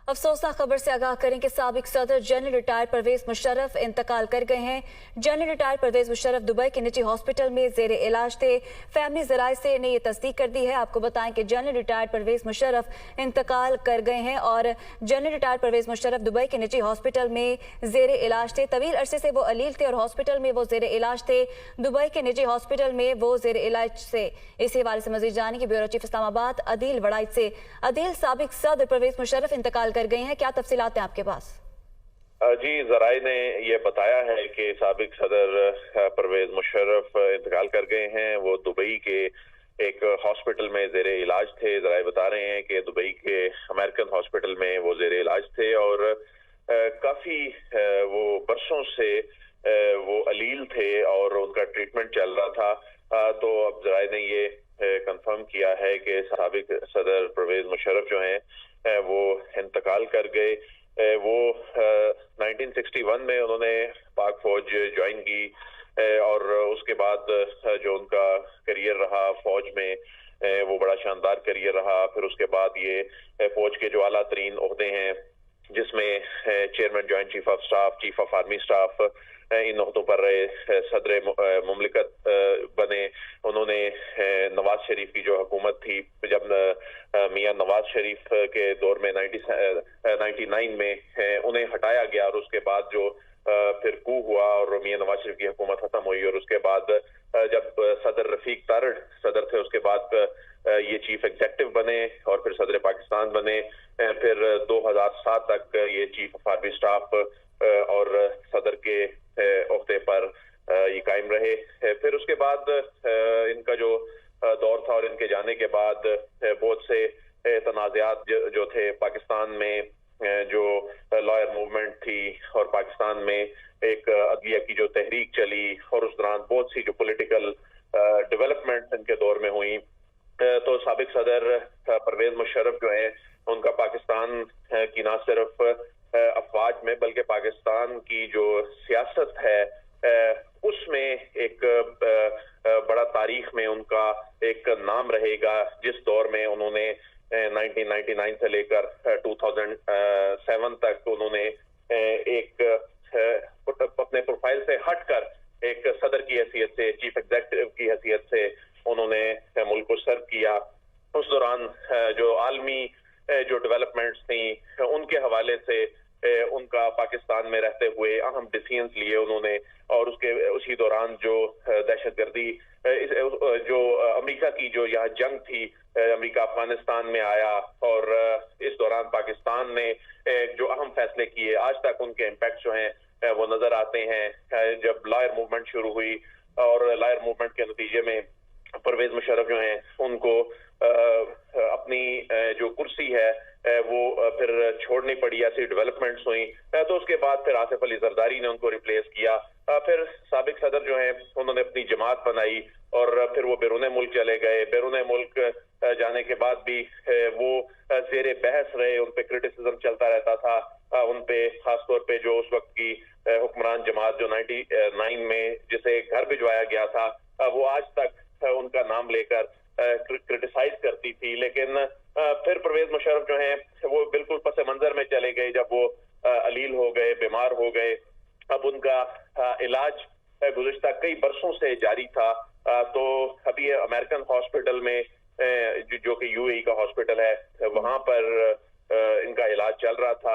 अफसोसनाक खबर से आगाह करें कि साबिक सदर जनरल रिटायर्ड परवेज मुशर्रफ इंतकाल कर गए हैं। General retired Pervez Musharraf Dubai के निजी हॉस्पिटल में जेरे इलाज थे। फैमिली जराये से ने ये तस्दीक कर दी है। आपको बताएं कि जनरल रिटायर्ड परवेज मुशर्रफ इंतकाल कर गए हैं और general retired Pervez Musharraf Dubai के निजी हॉस्पिटल में जेरे इलाज थे। तवील अरसे से वो अलील थे और हॉस्पिटल में वो जेरे इलाज थे। दुबई के निजी हॉस्पिटल में वो जेरे इलाज से। इसी हवाले से मजीद जाने की ब्यूरो चीफ इस्लामाबाद अदील वड़ाइच से। अदील, साबिक सदर परवेज मुशर्रफ इंतकाल कर गए हैं, क्या तफसीलात हैं आपके पास? जी, जराए ने ये बताया है कि साबिक सदर परवेज मुशर्रफ इंतकाल कर गए हैं। वो दुबई के एक हॉस्पिटल में जेरे इलाज थे। जराए बता रहे हैं कि दुबई के अमेरिकन हॉस्पिटल में वो जेरे इलाज थे और काफी वो बरसों से वो अलील थे और उनका ट्रीटमेंट चल रहा था। तो अब जराए ने ये कंफर्म किया है कि साबिक सदर परवेज मुशर्रफ जो हैं वो इंतकाल कर गए। वो 1961 में उन्होंने पाक फौज ज्वाइन की और उसके बाद जो उनका करियर रहा फौज में वो बड़ा शानदार करियर रहा। फिर उसके बाद ये फौज के जो आला तरीन ओहदे हैं जिसमें chairman joint chief of staff, chief of army staff, इन ओहदों पर रहे। सदर मुमलिकत बने। उन्होंने नवाज शरीफ की जो हुकूमत थी, जब मियां नवाज शरीफ के दौर में 99 में उन्हें हटाया गया और उसके बाद जो फिर कू हुआ और मियां नवाज शरीफ की हुकूमत खत्म हुई और उसके बाद जब सदर रफीक तारड़ सदर थे उसके बाद ये चीफ एग्जेक्टिव बने और फिर सदर पाकिस्तान बने। फिर 2007 तक ये चीफ ऑफ आर्मी स्टाफ और सदर के ओहदे पर ये कायम रहे। फिर उसके बाद इनका जो दौर था और इनके जाने के बाद बहुत से तनाज़ात जो थे पाकिस्तान में, जो लॉयर मूवमेंट थी और पाकिस्तान में एक अदलिया की जो तहरीक चली और उस दौरान बहुत सी जो पॉलिटिकल डेवलपमेंट इनके दौर में हुई। तो साबिक सदर परवेज मुशर्रफ जो है उनका पाकिस्तान की ना सिर्फ अफवाज में बल्कि पाकिस्तान की जो सियासत है उसमें एक बड़ा तारीख में उनका एक नाम रहेगा। जिस दौर में उन्होंने 1999 से लेकर 2007 तक उन्होंने एक अपने प्रोफाइल से हटकर एक सदर की हैसियत से, चीफ एग्जेक्टिव की हैसियत से उन्होंने मुल्क को सर्व किया। उस दौरान जो आलमी जो डेवलपमेंट्स थी उनके हवाले से उनका पाकिस्तान में रहते हुए अहम डिसीजंस लिए उन्होंने और उसी दौरान जो दहशतगर्दी जो अमेरिका की जो यहाँ जंग थी, अमेरिका अफगानिस्तान में आया और इस दौरान पाकिस्तान ने जो अहम फैसले किए आज तक उनके इम्पैक्ट जो हैं वो नजर आते हैं। जब लॉयर मूवमेंट शुरू हुई और लॉयर मूवमेंट के नतीजे में परवेज मुशर्रफ जो हैं उनको अपनी जो कुर्सी है वो फिर छोड़नी पड़ी, ऐसी डेवलपमेंट्स हुई। तो उसके बाद फिर आसिफ अली जरदारी ने उनको रिप्लेस किया। फिर साबिक सदर जो हैं उन्होंने अपनी जमात बनाई और फिर वो बैरून मुल्क चले गए। बैरून मुल्क जाने के बाद भी वो जेरे बहस रहे, उन पे क्रिटिसिज्म चलता रहता था। उन पे खासतौर पे जो उस वक्त की हुक्मरान जमात जो 99 में जिसे घर भिजवाया गया था वो आज तक उनका नाम लेकर क्रिटिसाइज करती थी। लेकिन फिर परवेज मुशर्रफ जो हैं वो बिल्कुल पस मंजर में चले गए जब वो अलील हो गए, बीमार हो गए। अब उनका इलाज गुज़िश्ता कई बरसों से जारी था। तो अभी अमेरिकन हॉस्पिटल में जो कि यूएई का हॉस्पिटल है वहां पर इनका इलाज चल रहा था।